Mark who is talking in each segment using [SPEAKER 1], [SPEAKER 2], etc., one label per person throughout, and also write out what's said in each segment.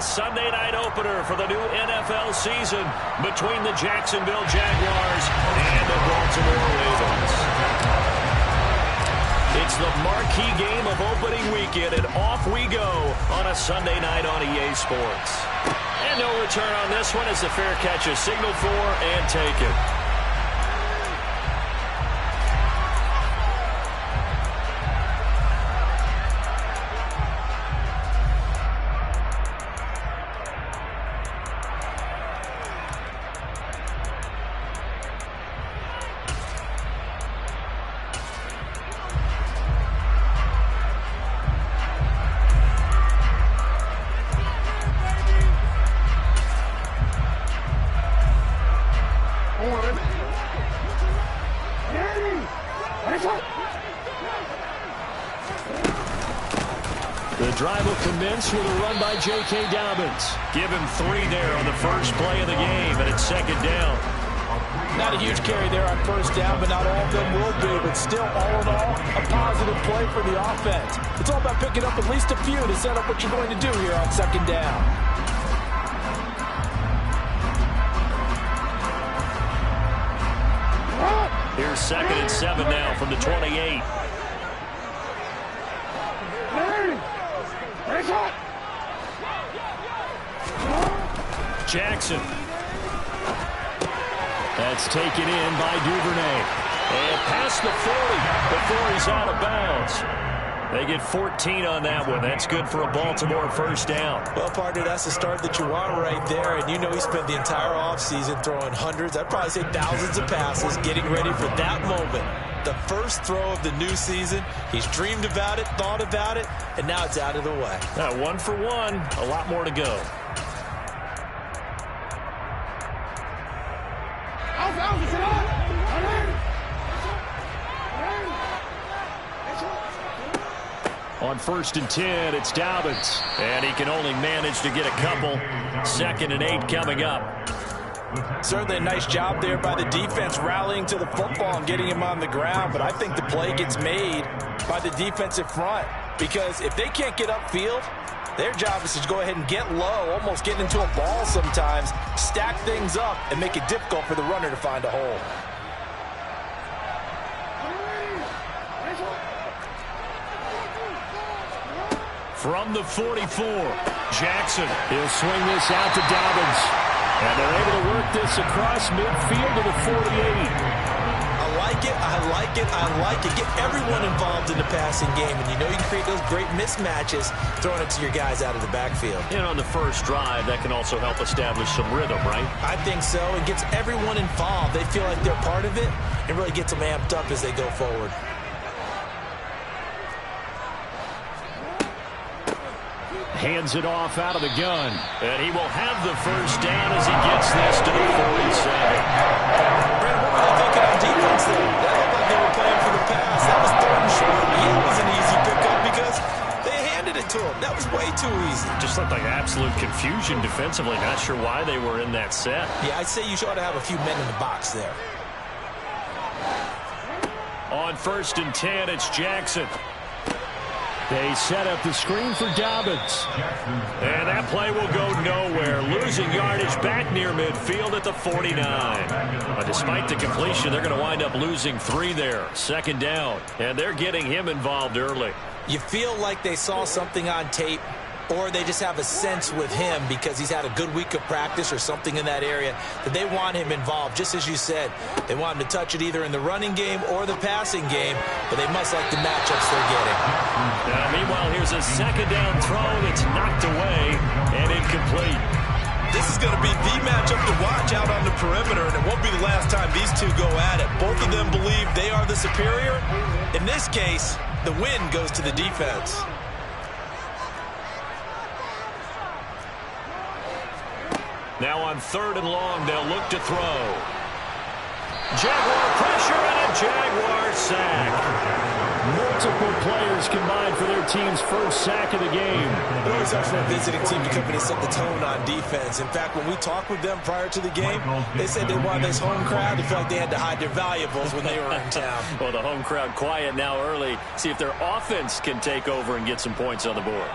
[SPEAKER 1] Sunday night opener for the new NFL season between the Jacksonville Jaguars and the Baltimore Ravens. It's the marquee game of opening weekend, and off we go on a Sunday night on EA Sports. And no return on this one as the fair catch is signaled for and taken.
[SPEAKER 2] The drive will commence with a run by J.K. Dobbins.
[SPEAKER 1] Give him 3 there on the first play of the game, and it's second down.
[SPEAKER 3] Not a huge carry there on first down, but not all of them will be. But still, all in all, a positive play for the offense. It's all about picking up at least a few to set up what you're going to do here on second down.
[SPEAKER 1] Here's 2nd and 7 now from the 28. Jackson. That's taken in by Duvernay. And past the 40 before he's out of bounds. They get 14 on that one. That's good for a Baltimore first down.
[SPEAKER 3] Well, partner, that's the start that you want right there. And you know he spent the entire offseason throwing hundreds, I'd probably say thousands of passes, getting ready for that moment. The first throw of the new season. He's dreamed about it, thought about it, and now it's out of the way.
[SPEAKER 1] 1 for 1. A lot more to go. On 1st and 10, it's Dobbins. And he can only manage to get a couple. 2nd and 8 coming up.
[SPEAKER 3] Certainly a nice job there by the defense rallying to the football and getting him on the ground. But I think the play gets made by the defensive front. Because if they can't get upfield, their job is to go ahead and get low, almost get into a ball sometimes, stack things up, and make it difficult for the runner to find a hole.
[SPEAKER 1] From the 44, Jackson. He'll swing this out to Dobbins. And they're able to work this across midfield to the 48.
[SPEAKER 3] I like it, I like it, I like it. Get everyone involved in the passing game, and you know you can create those great mismatches throwing it to your guys out of the backfield.
[SPEAKER 1] And on the first drive, that can also help establish some rhythm, right?
[SPEAKER 3] I think so. It gets everyone involved. They feel like they're part of it and really gets them amped up as they go forward.
[SPEAKER 1] Hands it off out of the gun. And he will have the first down as he gets this to the 47.
[SPEAKER 3] Brad, what were they thinking on defense there? That looked like they were playing for the pass. That was 3rd and short. Yeah, it was an easy pickup because they handed it to him. That was way too easy.
[SPEAKER 1] Just looked like absolute confusion defensively. Not sure why they were in that set.
[SPEAKER 3] Yeah, I'd say you ought to have a few men in the box there.
[SPEAKER 1] On 1st and 10, it's Jackson.
[SPEAKER 2] They set up the screen for Dobbins.
[SPEAKER 1] And that play will go nowhere. Losing yardage back near midfield at the 49. But despite the completion, they're going to wind up losing 3 there. 2nd down. And they're getting him involved early.
[SPEAKER 3] You feel like they saw something on tape, or they just have a sense with him because he's had a good week of practice or something in that area that they want him involved. Just as you said, they want him to touch it either in the running game or the passing game, but they must like the matchups they're getting.
[SPEAKER 1] Meanwhile, here's a 2nd down throw that's knocked away and incomplete.
[SPEAKER 3] This is going to be the matchup to watch out on the perimeter, and it won't be the last time these two go at it. Both of them believe they are the superior. In this case, the win goes to the defense.
[SPEAKER 1] Now on 3rd and long, they'll look to throw. Jaguar pressure and a Jaguar sack.
[SPEAKER 2] Multiple players combined for their team's first sack of the game.
[SPEAKER 3] It always helps for a visiting team to come in and set the tone on defense. In fact, when we talked with them prior to the game, they said they wanted this home crowd to feel like they had to hide their valuables when they were in town.
[SPEAKER 1] Well, the home crowd quiet now early. See if their offense can take over and get some points on the board.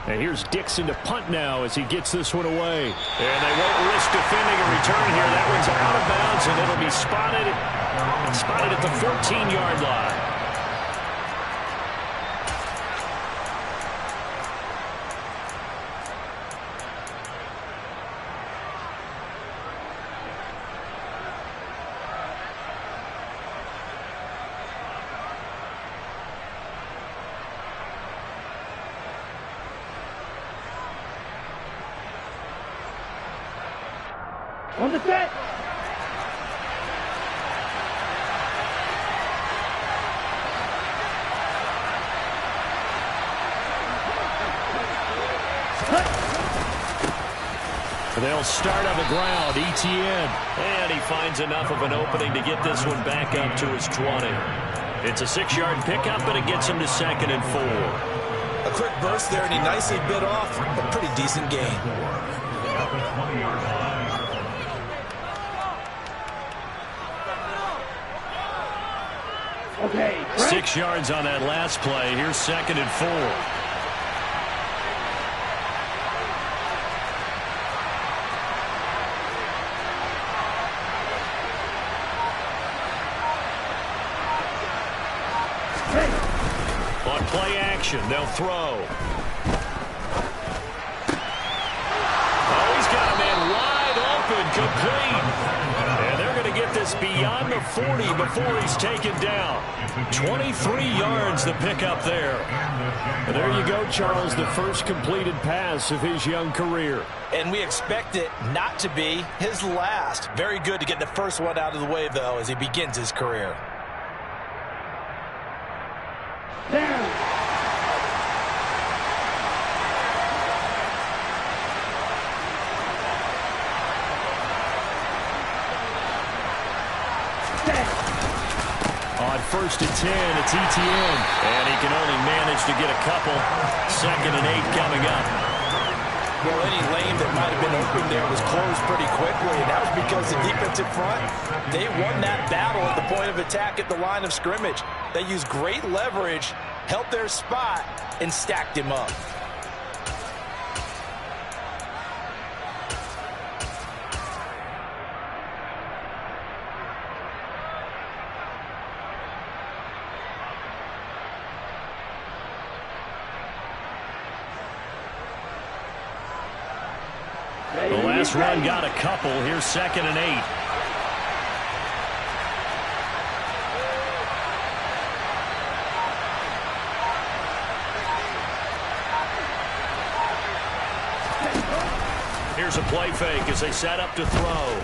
[SPEAKER 2] And here's Dixon to punt now as he gets this one away.
[SPEAKER 1] And they won't risk defending a return here. That one's out of bounds, and it'll be spotted at the 14-yard line.
[SPEAKER 4] On the set.
[SPEAKER 2] They'll start on the ground. ETN.
[SPEAKER 1] And he finds enough of an opening to get this one back up to his 20. It's a 6-yard pickup, and it gets him to 2nd and 4.
[SPEAKER 3] A quick burst there, and he nicely bit off a pretty decent gain.
[SPEAKER 4] Okay.
[SPEAKER 1] 6 yards on that last play. Here's 2nd and 4. On play action, they'll throw. Oh, he's got a man wide open, complete. And they're going to get this beyond the 40 before he's taken down. 23 yards the pickup there.
[SPEAKER 2] And there you go, Charles, the first completed pass of his young career.
[SPEAKER 3] And we expect it not to be his last. Very good to get the first one out of the way, though, as he begins his career.
[SPEAKER 4] Down.
[SPEAKER 2] On 1st and 10, it's ETN.
[SPEAKER 1] And he can only manage to get a couple. 2nd and 8 coming up.
[SPEAKER 3] Well, any lane that might have been open there was closed pretty quickly, and that was because the defensive front, they won that battle at the point of attack at the line of scrimmage. They used great leverage, held their spot, and stacked him up.
[SPEAKER 1] The last run got a couple. Here's 2nd and 8. Here's a play fake as they set up to throw.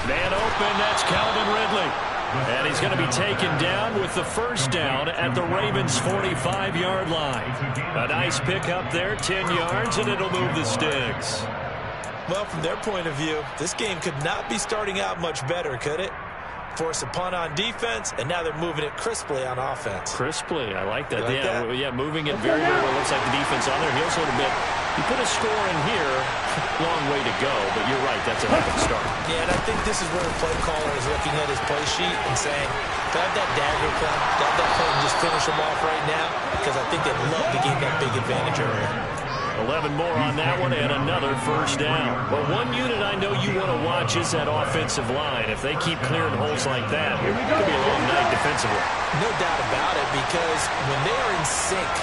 [SPEAKER 1] Man open, that's Calvin Ridley. And he's going to be taken down with the first down at the Ravens' 45-yard line. A nice pickup there, 10 yards, and it'll move the sticks.
[SPEAKER 3] Well, from their point of view, this game could not be starting out much better, could it? Force a punt on defense, and now they're moving it crisply on offense.
[SPEAKER 1] Crisply, I like that.
[SPEAKER 3] Like that?
[SPEAKER 1] Yeah, moving it very, very well. Looks like the defense on their heels a little bit. You put a score in here, long way to go, but you're right, that's a heck of a start.
[SPEAKER 3] Yeah, and I think this is where the play caller is looking at his play sheet and saying, grab that dagger play, grab that play and just finish them off right now, because I think they'd love to gain that big advantage earlier.
[SPEAKER 1] 11 more on that one and another first down. But one unit I know you want to watch is that offensive line. If they keep clearing holes like that, it could be a long night defensively.
[SPEAKER 3] No doubt about it, because when they are in sync,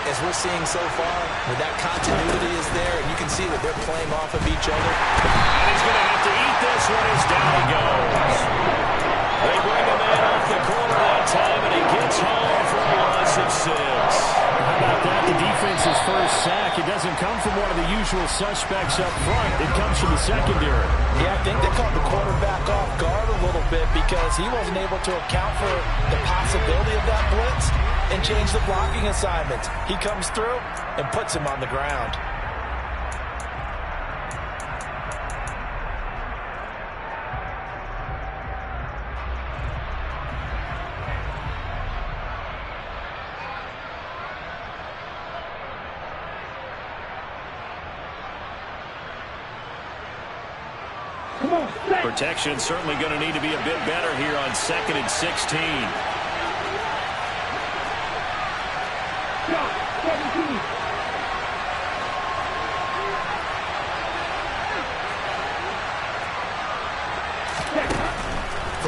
[SPEAKER 3] as we're seeing so far, when that continuity is there, and you can see that they're playing off of each other.
[SPEAKER 1] And he's going to have to eat this one as down he goes. They bring a man off the corner that time, and he gets home for a loss of 6.
[SPEAKER 2] How about that? The defense's first sack. It doesn't come from one of the usual suspects up front. It comes from the secondary.
[SPEAKER 3] Yeah, I think they caught the quarterback off guard a little bit because he wasn't able to account for the possibility of that blitz and change the blocking assignments. He comes through and puts him on the ground.
[SPEAKER 1] Protection certainly going to need to be a bit better here on 2nd and 16.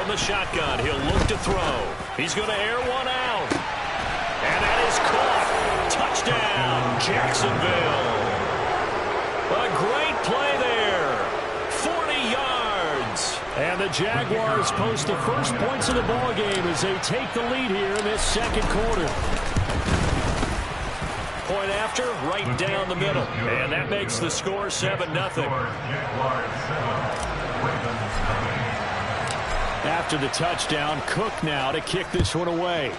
[SPEAKER 1] from the shotgun. He'll look to throw. He's going to air one out. And that is caught. Touchdown, Jacksonville. A great play there. 40 yards. And the Jaguars post the first points of the ballgame as they take the lead here in this second quarter. Point after, right down the middle. And that makes the score 7-0.
[SPEAKER 2] After the touchdown, Cook now to kick this one away.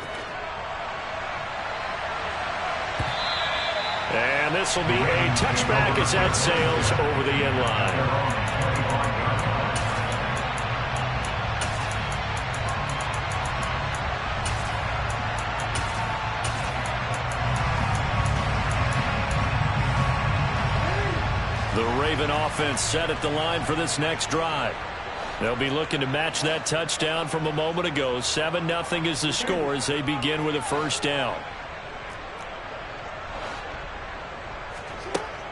[SPEAKER 1] And this will be a touchback as that sails over the end line. The Raven offense set at the line for this next drive. They'll be looking to match that touchdown from a moment ago. 7-0 is the score as they begin with a first down.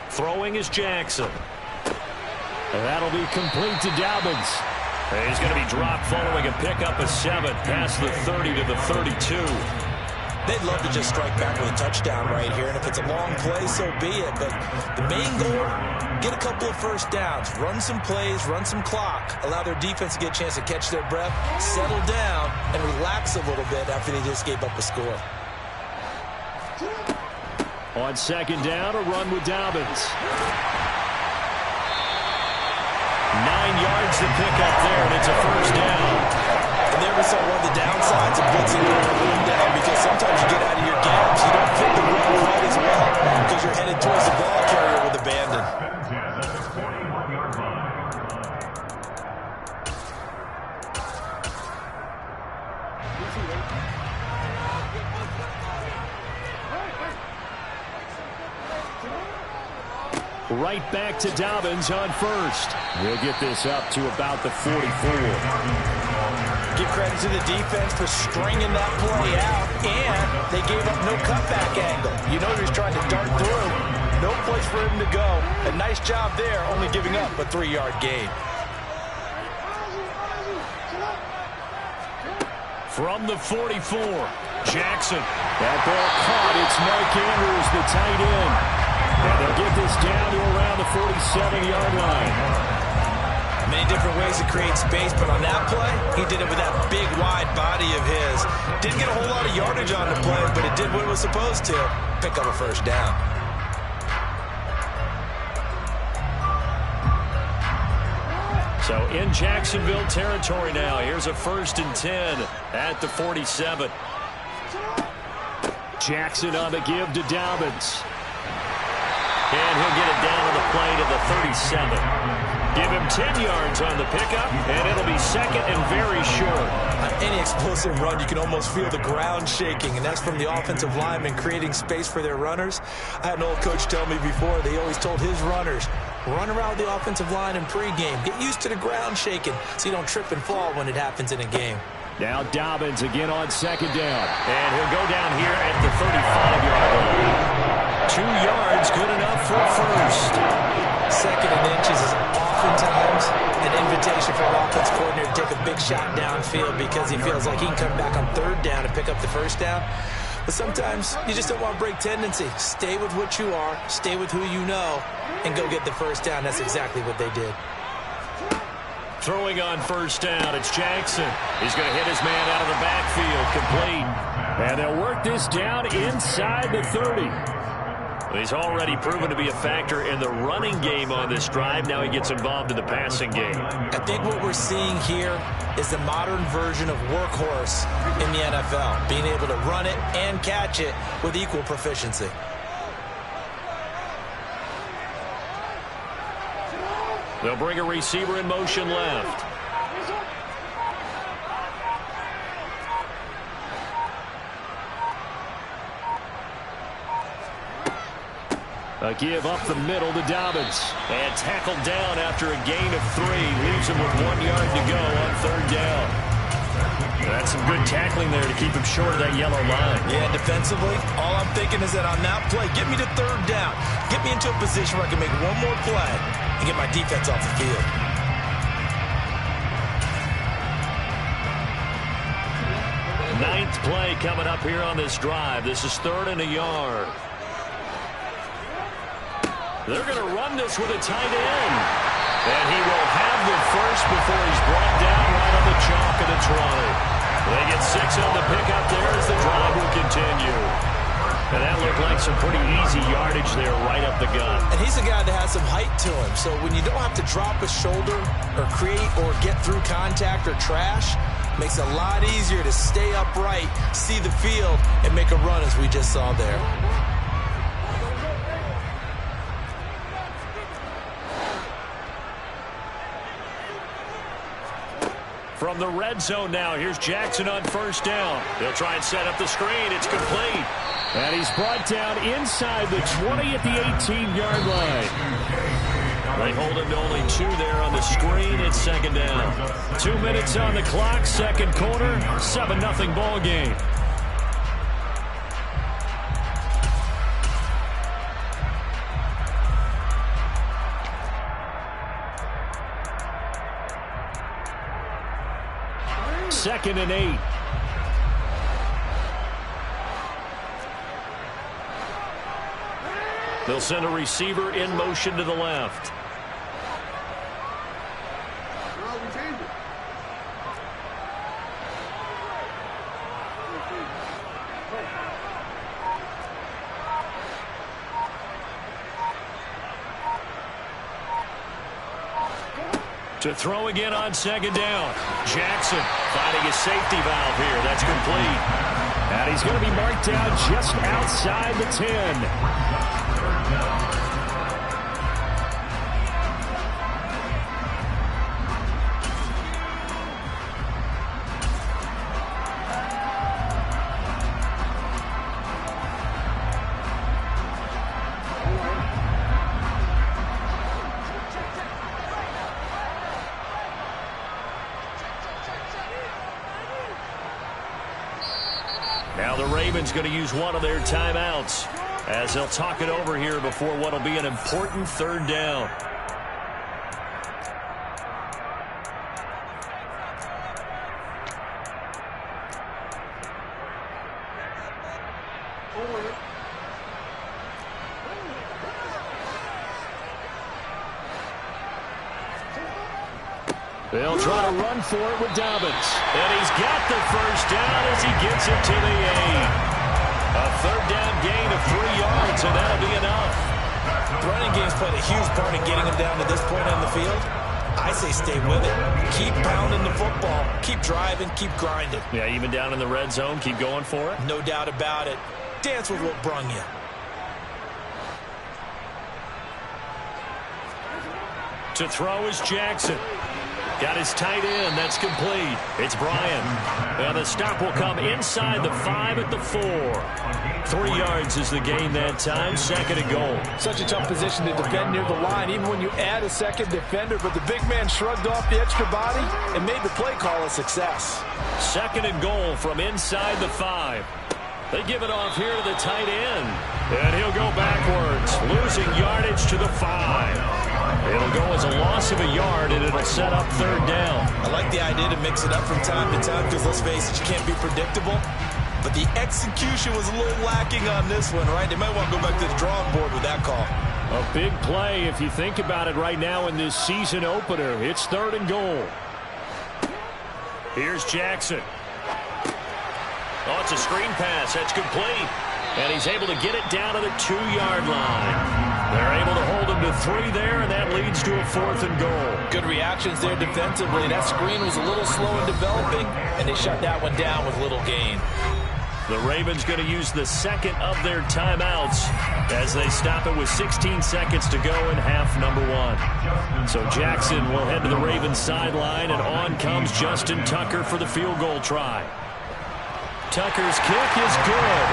[SPEAKER 1] Throwing is Jackson.
[SPEAKER 2] And that'll be complete to Dobbins.
[SPEAKER 1] And he's going to be dropped following a pickup of 7 past the 30 to the 32.
[SPEAKER 3] They'd love to just strike back with a touchdown right here, and if it's a long play, so be it. But the main goal, get a couple of first downs, run some plays, run some clock, allow their defense to get a chance to catch their breath, settle down, and relax a little bit after they just gave up a score.
[SPEAKER 2] On second down, a run with Dobbins.
[SPEAKER 1] 9 yards to pick up there, and it's a first down.
[SPEAKER 3] And there we saw one of the downsides of blitzing going run down, because sometimes you get out of your gaps, you don't fit the run quite as well because you're headed towards the ball carrier with abandon.
[SPEAKER 2] Right back to Dobbins on first. We'll get this up to about the 44.
[SPEAKER 3] Give credit to the defense for stringing that play out, and they gave up no cutback angle. You know he was trying to dart through. No place for him to go. A nice job there, only giving up a 3-yard gain.
[SPEAKER 1] From the 44, Jackson.
[SPEAKER 2] That ball caught. It's Mike Andrews, the tight end. And they'll get this down to around the 47-yard line.
[SPEAKER 3] Many different ways to create space, but on that play, he did it with that big, wide body of his. Didn't get a whole lot of yardage on the play, but it did what it was supposed to. Pick up a first down.
[SPEAKER 1] So in Jacksonville territory now. Here's a 1st and 10 at the 47.
[SPEAKER 2] Jackson on the give to Dobbins.
[SPEAKER 1] And he'll get it down to the play to the 37. Give him 10 yards on the pickup, and it'll be second and very short.
[SPEAKER 3] On any explosive run, you can almost feel the ground shaking, and that's from the offensive linemen creating space for their runners. I had an old coach tell me before, they always told his runners, run around the offensive line in pregame. Get used to the ground shaking so you don't trip and fall when it happens in a game.
[SPEAKER 2] Now Dobbins again on second down.
[SPEAKER 1] And he'll go down here at the 35-yard line. 2 yards, good enough for a first.
[SPEAKER 3] Second and inches is oftentimes an invitation for an offense coordinator to take a big shot downfield because he feels like he can come back on third down and pick up the first down. But sometimes you just don't want to break tendency. Stay with what you are, stay with who you know, and go get the first down. That's exactly what they did.
[SPEAKER 1] Throwing on first down, it's Jackson. He's going to hit his man out of the backfield, complete.
[SPEAKER 2] And they'll work this down inside the 30.
[SPEAKER 1] He's already proven to be a factor in the running game on this drive. Now he gets involved in the passing game.
[SPEAKER 3] I think what we're seeing here is the modern version of workhorse in the NFL, being able to run it and catch it with equal proficiency.
[SPEAKER 1] They'll bring a receiver in motion left.
[SPEAKER 2] A give up the middle to Dobbins.
[SPEAKER 1] And tackled down after a gain of 3. Leaves him with 1 yard to go on third down. That's some good tackling there to keep him short of that yellow line.
[SPEAKER 3] Yeah, defensively, all I'm thinking is that on that play, get me to third down. Get me into a position where I can make one more play and get my defense off the field.
[SPEAKER 1] Ninth play coming up here on this drive. This is 3rd and a yard. They're going to run this with a tight end. And he will have the first before he's brought down right on the chalk of the 20. They get 6 on the pickup there as the drive will continue. And that looked like some pretty easy yardage there right up the gut.
[SPEAKER 3] And he's a guy that has some height to him. So when you don't have to drop a shoulder or create or get through contact or trash, makes it a lot easier to stay upright, see the field, and make a run as we just saw there.
[SPEAKER 1] From the red zone now, here's Jackson on 1st down. He'll try and set up the screen. It's complete.
[SPEAKER 2] And he's brought down inside the 20 at the 18-yard line.
[SPEAKER 1] They hold him to only 2 there on the screen. It's 2nd down.
[SPEAKER 2] 2 minutes on the clock, 2nd quarter, 7-0 ball game. Second and 8.
[SPEAKER 1] They'll send a receiver in motion to the left. To throw again on 2nd down. Jackson finding a safety valve here. That's complete.
[SPEAKER 2] And he's going to be marked down just outside the 10.
[SPEAKER 1] Now the Ravens going to use one of their timeouts as they'll talk it over here before what will be an important 3rd down.
[SPEAKER 2] They'll try to run for it with Dobbins.
[SPEAKER 1] And he's got the 1st down as he gets it to the 8. A 3rd down gain of 3 yards, and that'll be enough.
[SPEAKER 3] Running game's played a huge part in getting him down to this point on the field. I say stay with it. Keep pounding the football. Keep driving. Keep grinding.
[SPEAKER 1] Yeah, even down in the red zone, keep going for it.
[SPEAKER 3] No doubt about it. Dance with what brung you.
[SPEAKER 1] To throw is Jackson. Got his tight end. That's complete. It's Bryant. And the stop will come inside the 5 at the 4. 3 yards is the gain that time. 2nd and goal.
[SPEAKER 3] Such a tough position to defend near the line, even when you add a second defender. But the big man shrugged off the extra body and made the play call a success.
[SPEAKER 1] 2nd and goal from inside the 5. They give it off here to the tight end. And he'll go backwards, losing yardage to the 5. It'll go as a loss of a yard, and it'll set up 3rd down.
[SPEAKER 3] I like the idea to mix it up from time to time because, let's face it, you can't be predictable. But the execution was a little lacking on this one, right? They might want to go back to the drawing board with that call.
[SPEAKER 2] A big play if you think about it right now in this season opener. It's 3rd and goal.
[SPEAKER 1] Here's Jackson. Oh, it's a screen pass. That's complete. And he's able to get it down to the 2-yard line. They're able to hold him to 3 there, and that leads to a 4th and goal.
[SPEAKER 3] Good reactions there defensively. That screen was a little slow in developing, and they shut that one down with little gain.
[SPEAKER 1] The Ravens going to use the 2nd of their timeouts as they stop it with 16 seconds to go in half number 1. So Jackson will head to the Ravens sideline, and on comes Justin Tucker for the field goal try. Tucker's kick is good.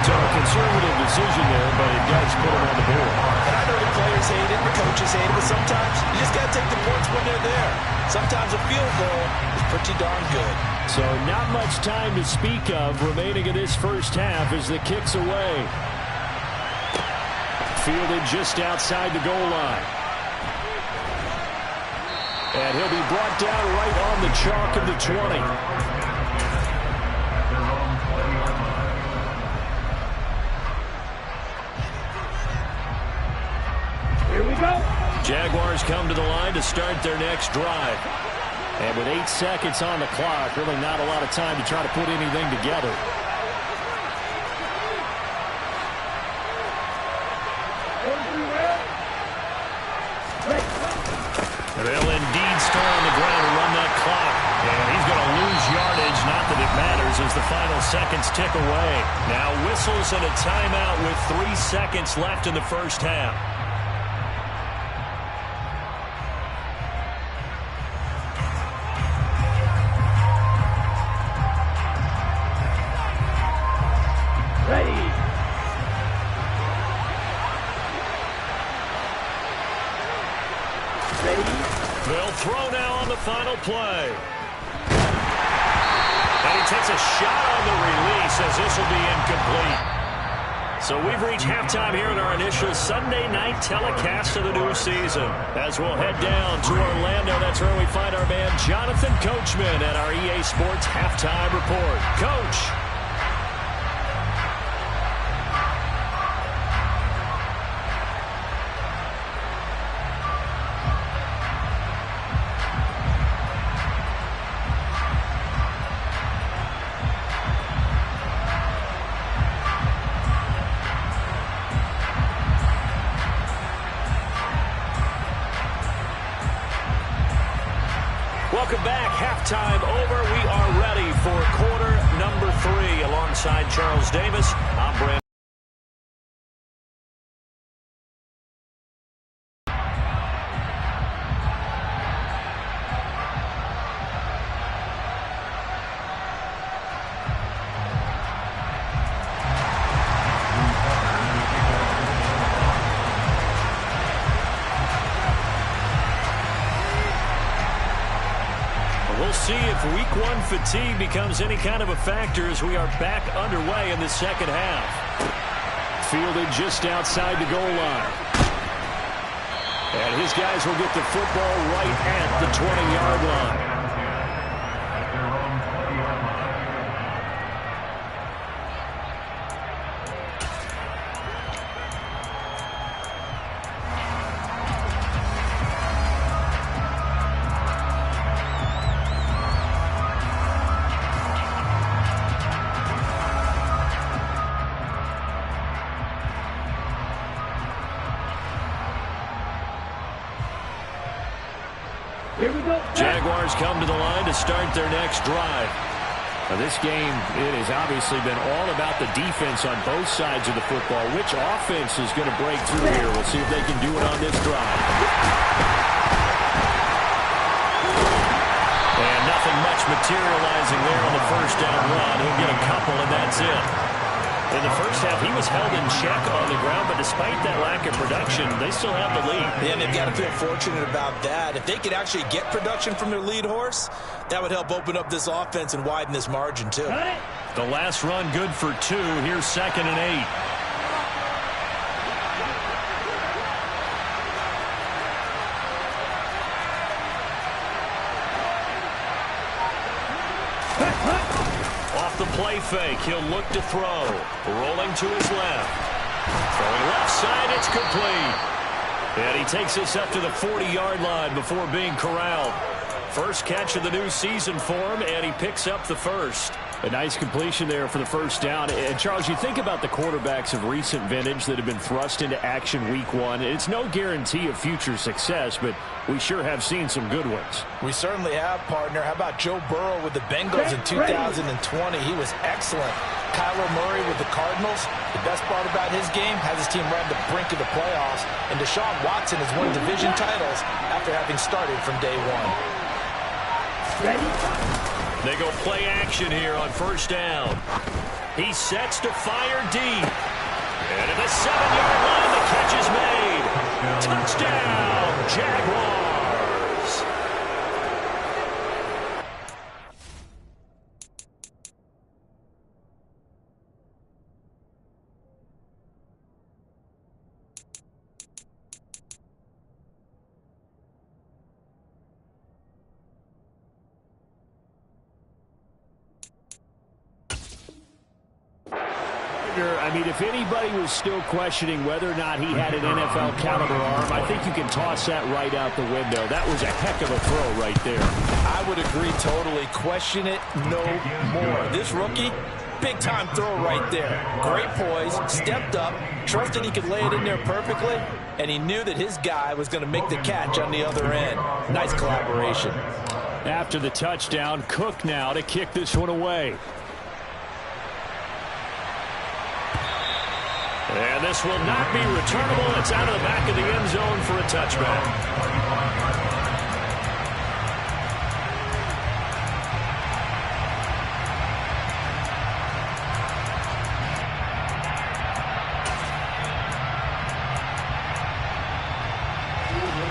[SPEAKER 2] So a conservative decision there, but it does put him on the board.
[SPEAKER 3] And I know the players hate it, the coaches hate it, but sometimes you just got to take the points when they're there. Sometimes a field goal is pretty darn good.
[SPEAKER 2] So not much time to speak of remaining in this first half as the kick's away. Fielded just outside the goal line. And he'll be brought down right on the chalk of the 20.
[SPEAKER 4] Go.
[SPEAKER 1] Jaguars come to the line to start their next drive.
[SPEAKER 2] And with 8 seconds on the clock, really not a lot of time to try to put anything together.
[SPEAKER 1] They'll indeed start on the ground and run that clock. And he's going to lose yardage. Not that it matters as the final seconds tick away. Now whistles and a timeout with 3 seconds left in the first half.
[SPEAKER 4] Ready.
[SPEAKER 1] They'll throw now on the final play. And he takes a shot on the release as this will be incomplete. So we've reached halftime here in our initial Sunday night telecast of the new season. As we'll head down to Orlando, that's where we find our man Jonathan Coachman at our EA Sports Halftime Report. Coach. Welcome back. Halftime over. We are ready for quarter number 3. Alongside Charles Davis, I'm Brandon. We'll see if week 1 fatigue becomes any kind of a factor as we are back underway in the second half.
[SPEAKER 2] Fielded just outside the goal line. And his guys will get the football right at the 20-yard line.
[SPEAKER 4] Here we go.
[SPEAKER 1] Jaguars come to the line to start their next drive.
[SPEAKER 2] Now this game, it has obviously been all about the defense on both sides of the football. Which offense is going to break through here? We'll see if they can do it on this drive.
[SPEAKER 1] And nothing much materializing there on the first down run. He'll get a couple, and that's it. In the first half, he was held in check on the ground, but despite that lack of production, they still have the lead.
[SPEAKER 3] Yeah, and they've got to feel fortunate about that. If they could actually get production from their lead horse, that would help open up this offense and widen this margin, too.
[SPEAKER 1] The last run good for 2. Here's 2nd and 8. Off the play fake, he'll look to throw. Rolling to his left. Throwing left side, it's complete. And he takes us up to the 40-yard line before being corralled. First catch of the new season for him, and he picks up the first.
[SPEAKER 2] A nice completion there for the first down. And, Charles, you think about the quarterbacks of recent vintage that have been thrust into action week 1. It's no guarantee of future success, but we sure have seen some good ones.
[SPEAKER 3] We certainly have, partner. How about Joe Burrow with the Bengals in 2020? He was excellent. Kyler Murray with the Cardinals. The best part about his game, has his team right at the brink of the playoffs. And Deshaun Watson has won division titles after having started from day 1.
[SPEAKER 4] Ready.
[SPEAKER 1] They go play action here on first down. He sets to fire deep. And at the 7-yard line, the catch is made. Touchdown, Jaguars.
[SPEAKER 2] I mean, if anybody was still questioning whether or not he had an NFL caliber arm, I think you can toss that right out the window. That was a heck of a throw right there.
[SPEAKER 3] I would agree totally. Question it no more. This rookie, big-time throw right there. Great poise, stepped up, trusted he could lay it in there perfectly, and he knew that his guy was going to make the catch on the other end. Nice collaboration.
[SPEAKER 2] After the touchdown, Cook now to kick this one away.
[SPEAKER 1] And this will not be returnable. It's out of the back of the end zone for a touchback.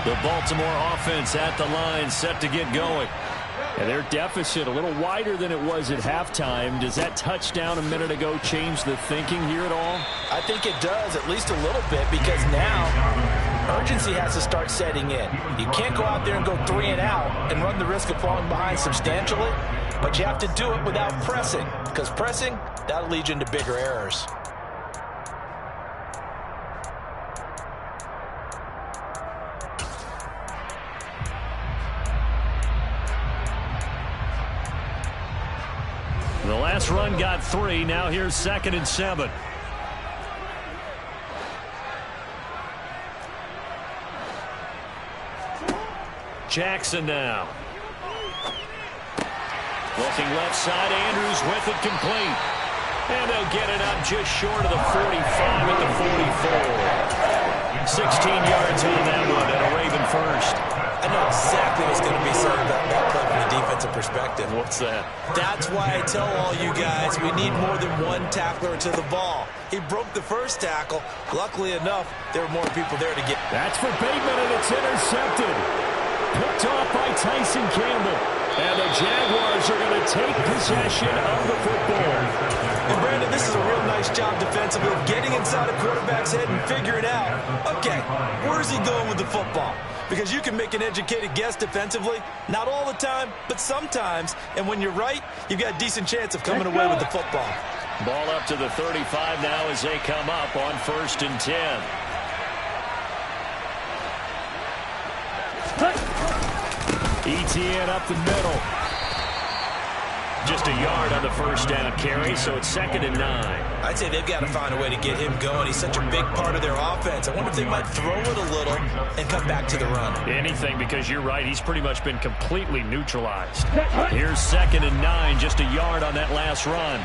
[SPEAKER 1] The Baltimore offense at the line, set to get going.
[SPEAKER 2] And their deficit a little wider than it was at halftime. Does that touchdown a minute ago change the thinking here at all?
[SPEAKER 3] I think it does, at least a little bit, because now urgency has to start setting in. You can't go out there and go 3 and out and run the risk of falling behind substantially, but you have to do it without pressing, because pressing, that'll lead you into bigger errors.
[SPEAKER 1] The last run got 3. Now here's 2nd and 7. Jackson now. Looking left side. Andrews with it complete. And they'll get it up just short of the 45 at the 44. 16 yards on that one and a Raven first.
[SPEAKER 3] I know exactly what's going to be said about that play from a defensive perspective.
[SPEAKER 1] What's that?
[SPEAKER 3] That's why I tell all you guys we need more than one tackler to the ball. He broke the first tackle. Luckily enough, there were more people there to get.
[SPEAKER 2] That's for Bateman, and it's intercepted. Picked off by Tyson Campbell. And the Jaguars are going to take possession of the football.
[SPEAKER 3] And Brandon, this is a real nice job defensively of getting inside a quarterback's head and figuring out, okay, where's he going with the football? Because you can make an educated guess defensively, not all the time, but sometimes. And when you're right, you've got a decent chance of coming away with the football.
[SPEAKER 1] Ball up to the 35 now as they come up on 1st and 10.
[SPEAKER 2] ETN up the middle.
[SPEAKER 1] Just a yard on the first down carry, so it's 2nd and 9.
[SPEAKER 3] I'd say they've got to find a way to get him going. He's such a big part of their offense. I wonder if they might throw it a little and come back to the run.
[SPEAKER 1] Anything, because you're right. He's pretty much been completely neutralized. Here's 2nd and 9, just a yard on that last run.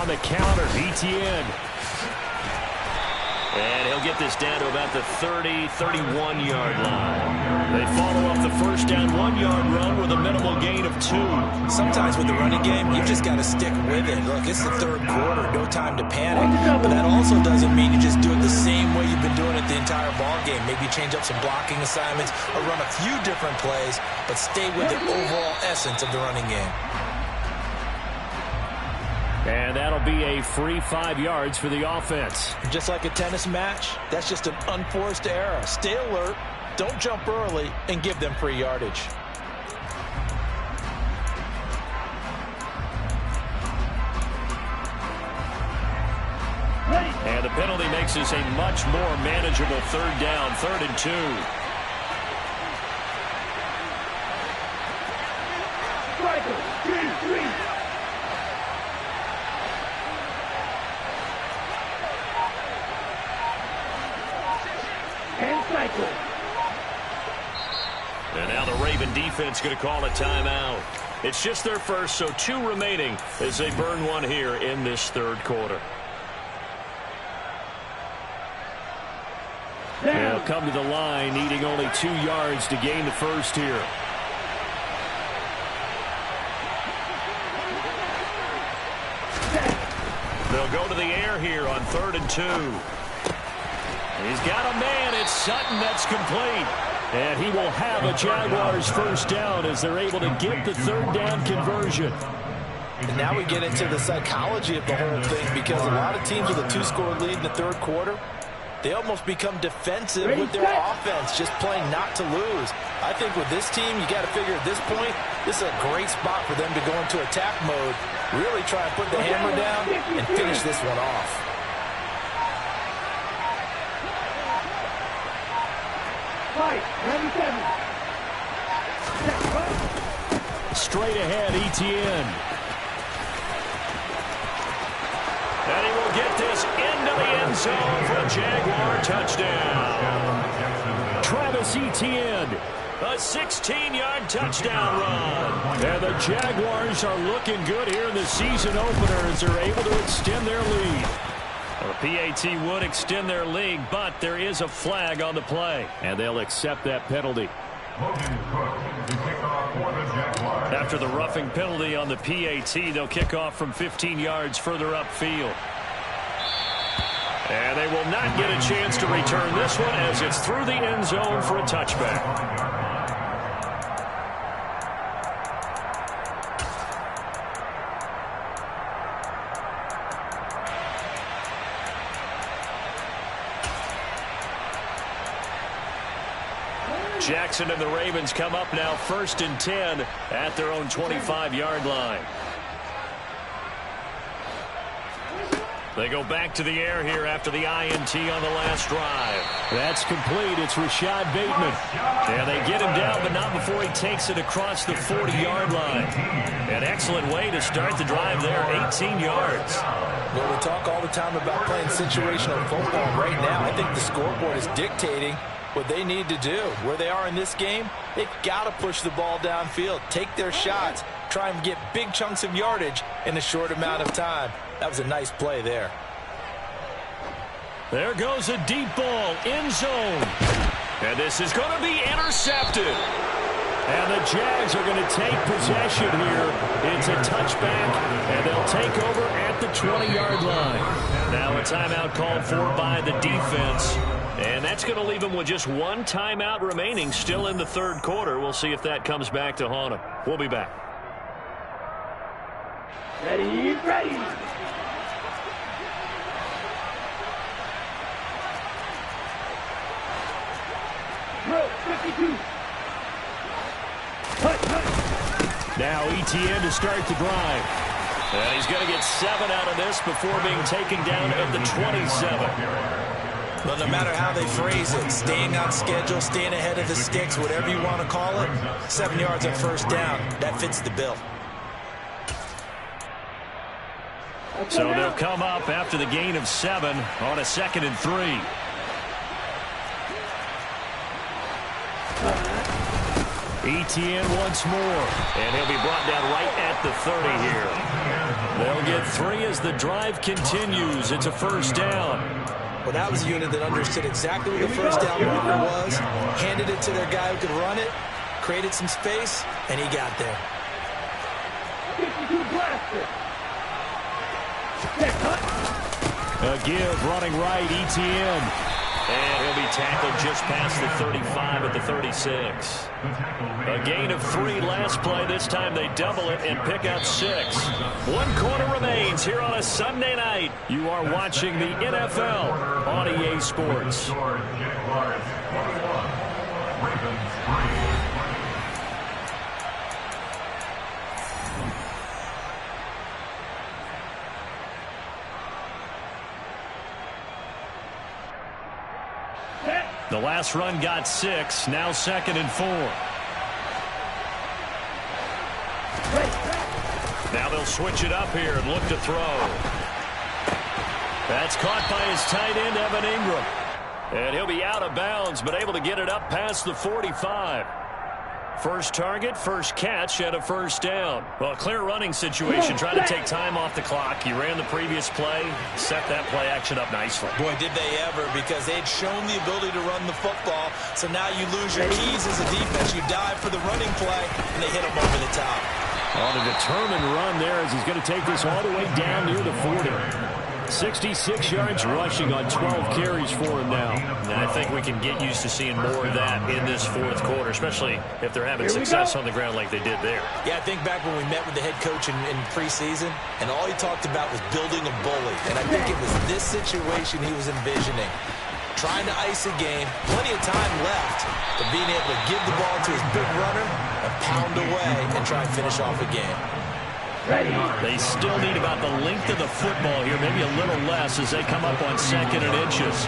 [SPEAKER 1] On the counter, ETN. And he'll get this down to about the 30, 31-yard line. They follow up the first down 1-yard run with a minimal gain of 2.
[SPEAKER 3] Sometimes with the running game, you just got to stick with it. Look, it's the 3rd quarter, no time to panic. But that also doesn't mean you just do it the same way you've been doing it the entire ball game. Maybe change up some blocking assignments or run a few different plays, but stay with the overall essence of the running game.
[SPEAKER 2] And that'll be a free 5 yards for the offense.
[SPEAKER 3] Just like a tennis match, that's just an unforced error. Stay alert, don't jump early, and give them free yardage.
[SPEAKER 1] And the penalty makes this a much more manageable 3rd down, 3rd and 2. And now the Raven defense going to call a timeout. It's just their first, so 2 remaining as they burn one here in this 3rd quarter.
[SPEAKER 2] They'll come to the line, needing only 2 yards to gain the first here.
[SPEAKER 1] They'll go to the air here on 3rd and 2. He's got a man. It's Sutton. That's complete.
[SPEAKER 2] And he will have a Jaguars first down as they're able to get the 3rd down conversion.
[SPEAKER 3] And now we get into the psychology of the whole thing, because a lot of teams with a 2-score lead in the 3rd quarter, they almost become defensive with their offense, just playing not to lose. I think with this team, you got to figure at this point, this is a great spot for them to go into attack mode, really try and put the hammer down and finish this one off.
[SPEAKER 2] Straight ahead, Etienne.
[SPEAKER 1] And he will get this into the end zone for a Jaguar touchdown.
[SPEAKER 2] Travis Etienne.
[SPEAKER 1] A 16-yard touchdown run.
[SPEAKER 2] And the Jaguars are looking good here in the season opener as they're able to extend their lead.
[SPEAKER 1] The PAT would extend their lead, but there is a flag on the play.
[SPEAKER 2] And they'll accept that penalty.
[SPEAKER 1] After the roughing penalty on the PAT, they'll kick off from 15 yards further upfield. And they will not get a chance to return this one as it's through the end zone for a touchback. Jackson and the Ravens come up now 1st and 10 at their own 25-yard line. They go back to the air here after the INT on the last drive.
[SPEAKER 2] That's complete. It's Rashad Bateman.
[SPEAKER 1] Yeah, they get him down, but not before he takes it across the 40-yard line. An excellent way to start the drive there, 18 yards.
[SPEAKER 3] Well, we talk all the time about playing situational football. Right now, I think the scoreboard is dictating what they need to do. Where they are in this game, they've got to push the ball downfield, take their shots, try and get big chunks of yardage in a short amount of time. That was a nice play there.
[SPEAKER 1] There goes a deep ball, end zone. And this is going to be intercepted.
[SPEAKER 2] And the Jags are going to take possession here. It's a touchback, and they'll take over at the 20-yard line.
[SPEAKER 1] Now a timeout called for by the defense. And that's going to leave them with just one timeout remaining still in the third quarter. We'll see if that comes back to haunt them. We'll be back.
[SPEAKER 4] Ready, ready. Bro, 52.
[SPEAKER 2] Now Etienne to start the drive.
[SPEAKER 1] And he's going to get 7 out of this before being taken down at the 27.
[SPEAKER 3] Well, no matter how they phrase it, staying on schedule, staying ahead of the sticks, whatever you want to call it, 7 yards on first down, that fits the bill.
[SPEAKER 1] So they'll come up after the gain of 7 on a 2nd and 3.
[SPEAKER 2] Etienne once more.
[SPEAKER 1] And he'll be brought down right at the 30 here. They'll get 3 as the drive continues. It's a first down.
[SPEAKER 3] Well, that was a unit that understood exactly what the first down marker was, handed it to their guy who could run it, created some space, and he got there.
[SPEAKER 4] 52 blaster.
[SPEAKER 2] A give running right, Etienne.
[SPEAKER 1] And he'll be tackled just past the 35 at the 36. A gain of 3 last play. This time they double it and pick up 6. 1 quarter remains here on a Sunday night. You are watching the NFL on EA Sports. The last run got 6. Now 2nd and 4. Now they'll switch it up here and look to throw. That's caught by his tight end, Evan Ingram. And he'll be out of bounds, but able to get it up past the 45. First target, first catch, and a first down. Well, clear running situation. Trying to take time off the clock. He ran the previous play, set that play action up nicely.
[SPEAKER 3] Boy, did they ever, because they'd shown the ability to run the football. So now you lose your keys as a defense. You dive for the running play, and they hit him over the top.
[SPEAKER 2] On a determined run there as he's going to take this all the way down near the 40. 66 yards rushing on 12 carries for him now.
[SPEAKER 1] And I think we can get used to seeing more of that in this fourth quarter, especially if they're having success on the ground like they did there.
[SPEAKER 3] Yeah, I think back when we met with the head coach in preseason, and all he talked about was building a bully. And I think it was this situation he was envisioning. trying to ice a game, plenty of time left, but being able to give the ball to his big runner and pound away and try and finish off a game.
[SPEAKER 1] They still need about the length of the football here, maybe a little less as they come up on 2nd and inches.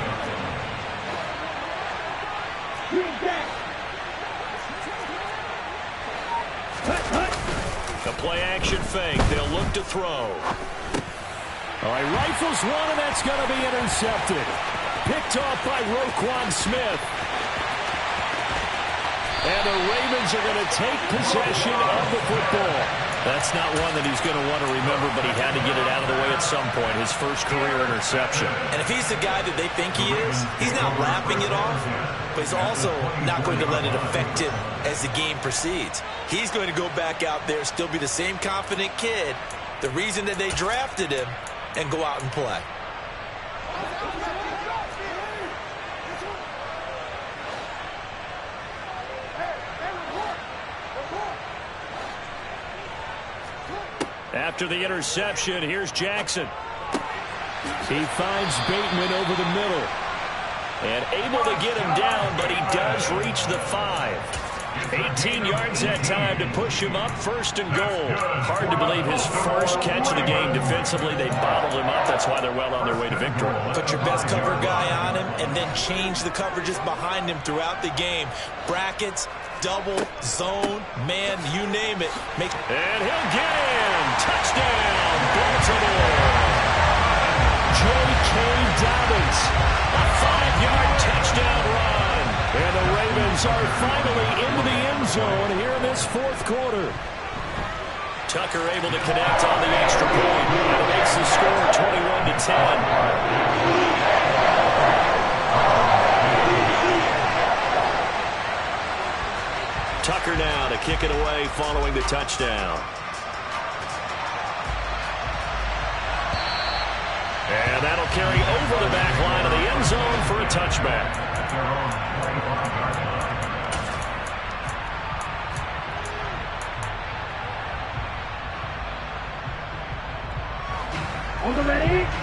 [SPEAKER 1] The play-action fake. They'll look to throw.
[SPEAKER 2] All right, rifles one, and that's going to be intercepted. Picked off by Roquan Smith. And the Ravens are going to take possession of the football.
[SPEAKER 1] That's not one that he's going to want to remember, but he had to get it out of the way at some point. His first career interception.
[SPEAKER 3] And if he's the guy that they think he is, he's not laughing it off, but he's also not going to let it affect him as the game proceeds. He's going to go back out there, still be the same confident kid, the reason that they drafted him, and go out and play.
[SPEAKER 1] After the interception, here's Jackson.
[SPEAKER 2] He finds Bateman over the middle.
[SPEAKER 1] And able to get him down, but he does reach the 5. 18 yards that time to push him up, 1st and goal. Hard to believe his first catch of the game defensively. They bottled him up. That's why they're well on their way to victory.
[SPEAKER 3] Put your best cover guy on him and then change the coverages behind him throughout the game. Brackets, double, zone, man, you name it.
[SPEAKER 1] And he'll get in. Touchdown, Baltimore.
[SPEAKER 2] J.K. Dobbins.
[SPEAKER 1] A 5-yard touchdown run.
[SPEAKER 2] And the Ravens are finally into the end zone here in this 4th quarter.
[SPEAKER 1] Tucker able to connect on the extra point. And it makes the score 21-10. Tucker now to kick it away following the touchdown. And that'll carry over the back line of the end zone for a touchback.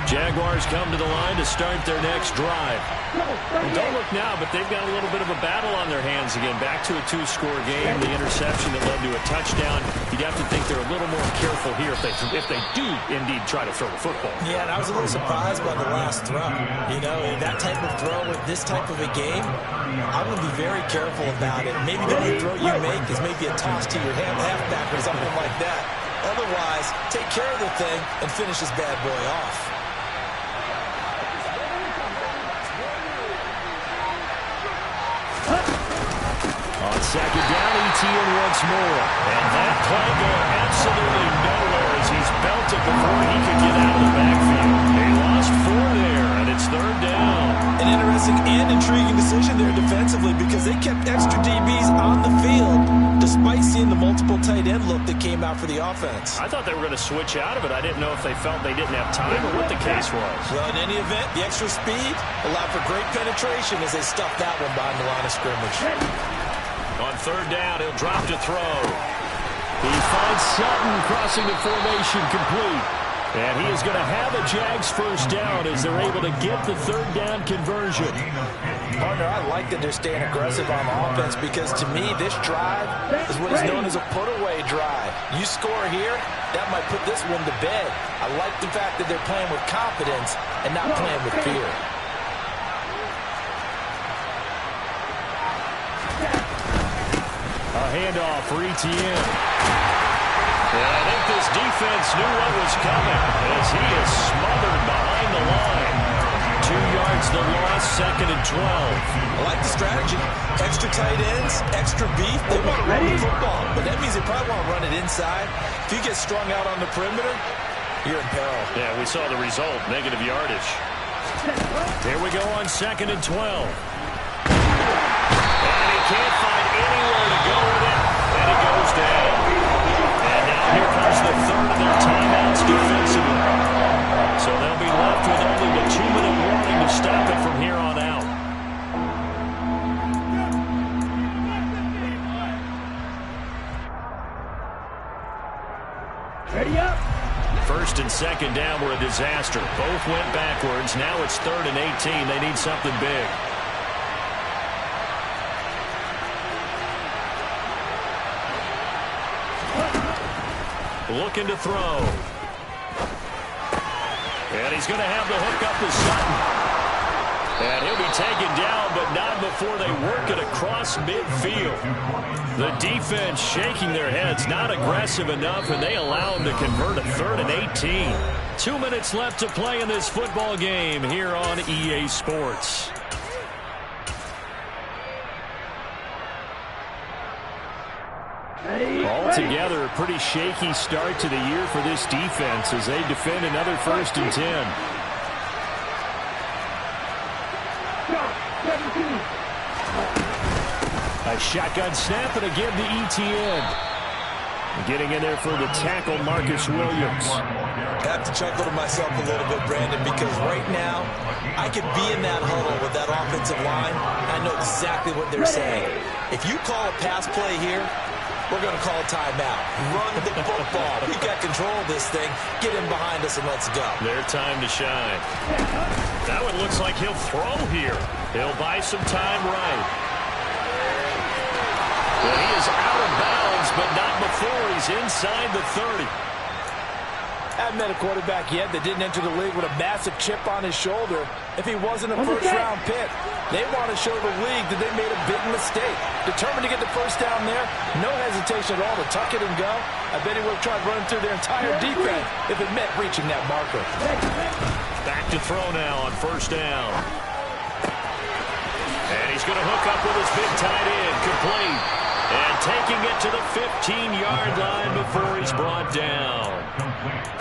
[SPEAKER 1] Jaguars come to the line to start their next drive. And don't look now, but they've got a little bit of a battle on their hands again. Back to a 2-score game. The interception that led to a touchdown. You'd have to think they're a little more careful here if they do indeed try to throw the football.
[SPEAKER 3] Yeah, and I was a little surprised by the last throw. You know, that type of throw with this type of a game, I'm going to be very careful about it. Maybe the only throw you make is maybe a toss to your halfback or something like that. Otherwise, take care of the thing and finish this bad boy off.
[SPEAKER 2] On 2nd down, ETN once more.
[SPEAKER 1] And that play going absolutely nowhere as he's belted before he could get out of the backfield. They lost 4 there, and it's 3rd down.
[SPEAKER 3] An interesting and intriguing decision there defensively because they kept extra DBs on the field despite seeing the multiple tight end look that came out for the offense.
[SPEAKER 1] I thought they were going to switch out of it. I didn't know if they felt they didn't have time or what the case was.
[SPEAKER 3] Well, in any event, the extra speed allowed for great penetration as they stuffed that one behind the line of scrimmage.
[SPEAKER 1] On 3rd down, he'll drop to throw.
[SPEAKER 2] He finds Sutton crossing the formation complete. And he is going to have a Jags first down as they're able to get the 3rd down conversion.
[SPEAKER 3] Partner, I like that they're staying aggressive on offense because to me, this drive is what is known as a put-away drive. You score here, that might put this one to bed. I like the fact that they're playing with confidence and not playing with fear.
[SPEAKER 2] A handoff for ETN.
[SPEAKER 1] And I think this defense knew what was coming as he is smothered behind the line. 2 yards the loss, 2nd and 12.
[SPEAKER 3] I like the strategy. Extra tight ends, extra beef. They want to run the football, but that means they probably want to run it inside. If you get strung out on the perimeter, you're in peril.
[SPEAKER 1] Yeah, we saw the result, negative yardage.
[SPEAKER 2] Here we go on 2nd and 12.
[SPEAKER 1] And he can't find anywhere to go with it, and it goes down. And now here comes the 3rd of their timeouts defensively. So they'll be left with only the 2-minute warning to stop it from here on out.
[SPEAKER 4] Ready up.
[SPEAKER 1] First and second down were a disaster. Both went backwards. Now it's 3rd and 18. They need something big. Looking to throw. And he's going to have the hook up to Sutton. And he'll be taken down, but not before they work it across midfield. The defense shaking their heads, not aggressive enough, and they allow him to convert a 3rd and 18. 2 minutes left to play in this football game here on EA Sports. Altogether, a pretty shaky start to the year for this defense as they defend another 1st and 10. A shotgun snap, and again to ETN. Getting in there for the tackle, Marcus Williams.
[SPEAKER 3] I have to chuckle to myself a little bit, Brandon, because right now I could be in that huddle with that offensive line. I know exactly what they're saying. If you call a pass play here, we're going to call a timeout. Run the football. We've got control of this thing. Get in behind us and let's go.
[SPEAKER 1] Their time to shine. That one looks like he'll throw here. He'll buy some time right. Well, he is out of bounds, but not before he's inside the 30.
[SPEAKER 3] I've met a quarterback yet that didn't enter the league with a massive chip on his shoulder if he wasn't a first-round pick. They want to show the league that they made a big mistake. Determined to get the first down there, no hesitation at all to tuck it and go. I bet he would have tried running through their entire defense if it meant reaching that marker.
[SPEAKER 1] Back to throw now on 1st down. And he's going to hook up with his big tight end, complete. And taking it to the 15-yard line before he's brought down.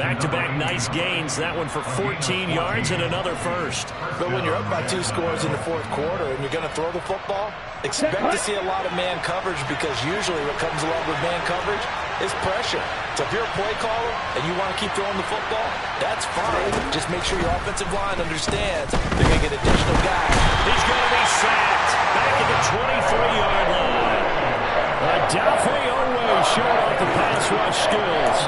[SPEAKER 1] Back-to-back nice gains. That one for 14 yards and another first.
[SPEAKER 3] But when you're up by 2 scores in the 4th quarter and you're going to throw the football, expect to see a lot of man coverage, because usually what comes along with man coverage is pressure. So if you're a play caller and you want to keep throwing the football, that's fine. Just make sure your offensive line understands they're going to get additional guys.
[SPEAKER 1] He's going to be sacked back at the 23-yard line.
[SPEAKER 2] Dafe Owe showed off the pass rush skills.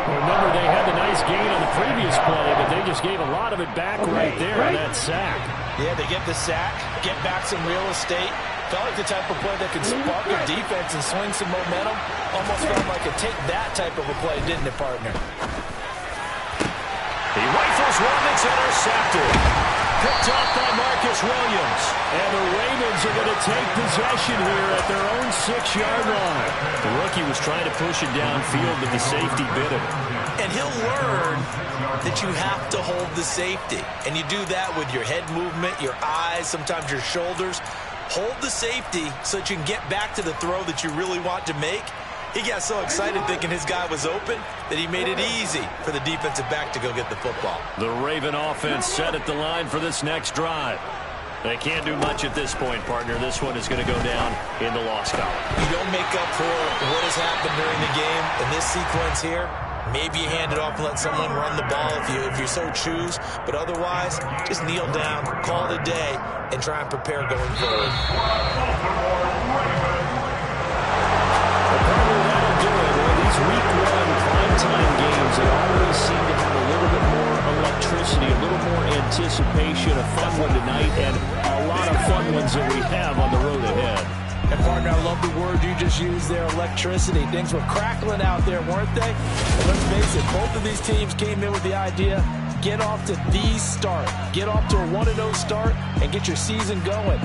[SPEAKER 2] Remember, they had the nice gain on the previous play, but they just gave a lot of it back right there on that sack.
[SPEAKER 3] Yeah, they get the sack, get back some real estate. Felt like the type of play that could spark a defense and swing some momentum. Almost felt like a take that type of a play, didn't it, partner?
[SPEAKER 1] He rifles one that's intercepted. Picked off by Marcus Williams.
[SPEAKER 2] And the Ravens are going to take possession here at their own 6-yard line.
[SPEAKER 1] The rookie was trying to push it downfield, but the safety bit him.
[SPEAKER 3] And he'll learn that you have to hold the safety. And you do that with your head movement, your eyes, sometimes your shoulders. Hold the safety so that you can get back to the throw that you really want to make. He got so excited thinking his guy was open that he made it easy for the defensive back to go get the football.
[SPEAKER 1] The Raven offense set at the line for this next drive. They can't do much at this point, partner. This one is going to go down in the loss column.
[SPEAKER 3] You don't make up for what has happened during the game in this sequence here. Maybe you hand it off and let someone run the ball if you so choose. But otherwise, just kneel down, call it a day, and try and prepare going forward.
[SPEAKER 2] These week 1 primetime games, they always seem to have a little bit more electricity, a little more anticipation, a fun one tonight, and a lot of fun ones that we have on the road ahead.
[SPEAKER 3] And partner, I love the word you just used there, electricity. Things were crackling out there, weren't they? And let's face it, both of these teams came in with the idea, get off to the start. Get off to a 1-0 start and get your season going.